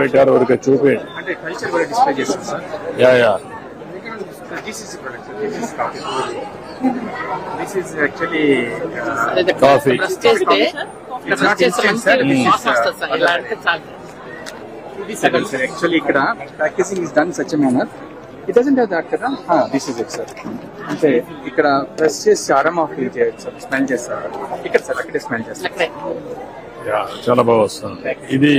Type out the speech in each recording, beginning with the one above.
పెట్టారు ఊరికే చూపి అంటే కల్చర్ కూడా డిస్ప్లే చేస్తాం sir. Yeah GCC product GCC coffee. This is actually coffee. Actually ఇక్కడ packaging is done such a manner. It doesn't have that కదా. This is it sir. అంటే ఇక్కడ ప్రెస్ చేసి అరోమా ఫీల్ చేయొచ్చు సార్, స్మెల్ చేస్తారు ఇక్కడ sir, అక్కడే smell చేస్తారు. చాలా బాగా వస్తుంది. ఇది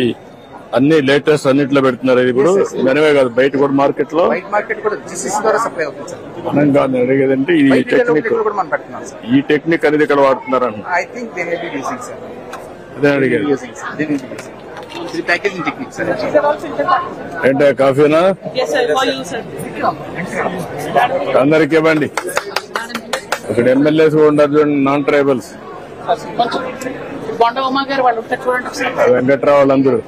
అన్ని లేటెస్ట్ అన్నిట్లో పెడుతున్నారు. ఇది ఇప్పుడు మనమే కాదు, బయట కూడా మార్కెట్ లో వైట్ మార్కెట్ కూడా జీసీసీ ద్వారా సప్లై అవుతుంది సార్. మనం కాదు అడిగేదంటే ఈ టెక్నిక్, కూడా మనం పెడుతున్నాం సార్. ఈ టెక్నిక్ అనేది ఇక్కడ వాడుతున్నారని I think they may be using sir. అదే అడిగేది. ఇది ప్యాకేజింగ్ టెక్నిక్ సార్. ఏంటో కాఫీనా? అందరికి ఇవ్వండి. ఇక్కడ ఎమ్మెల్యేస్ కూడా ఉన్నారు చూడండి, నాన్ ట్రైబల్స్, వెంకట్రావు వాళ్ళందరూ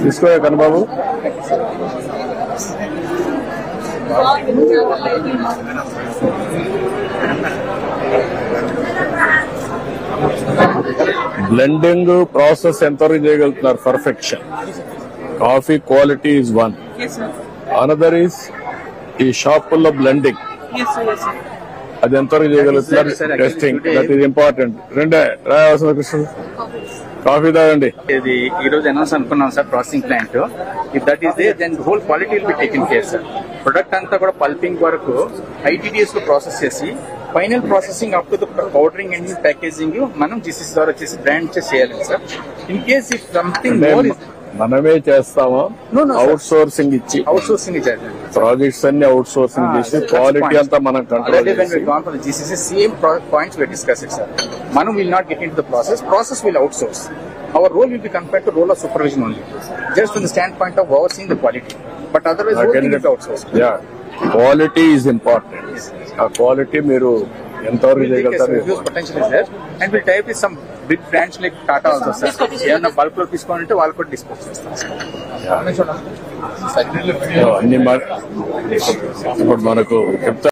తీసుకో కన్నబాబు. బ్లెండింగ్ ప్రాసెస్ ఎంతవరకు చేయగలుగుతున్నారు? Perfection. Coffee quality is one, another is ఈ షాపుల్లో బ్లెండింగ్. అది ఎంతవరకు చేయగలుగుతున్నారు? Testing, that is important. రెండే రాయవలసిన కృష్ణ కాఫీ తాగండి. ఇది ఈ రోజు అనౌన్స్ అనుకున్నాం sir, processing plant. If that is there then whole quality will be taken care sir. Product అంతా కూడా పల్పింగ్ వరకు ఐటీడీఎస్ లో ప్రాసెస్ చేసి final processing up to the powdering and packaging మనం జీసీసీ ద్వారా చేసి బ్రాండ్ చేయాలి sir. In case if something more మనమే చేస్తామా? అవుట్ సోర్సింగ్ ఇచ్చి, అవుట్ సోర్సింగ్ ఇచ్చారు ప్రాజెక్ట్స్ అన్ని అవుట్ సోర్సింగ్ చేసి క్వాలిటీ అంతా మనం కంట్రోల్ చేసి GCC same points we discuss it sir. మనం will not get in to the process will outsource. Our role will be compared to role of supervision only, just from the standpoint of overseeing the quality. But otherwise outsource. Quality is important. ఆ quality మీరు ఎంతవరకు చేయగలుగుతారు? And will type some big brands like Tata also sir. ఏమన్నా bulk లో తీసుకోవాలంటే వాళ్ళు కూడా dispose చేస్తాం సార్. అన్ని ఇప్పుడు మనకు చెప్తా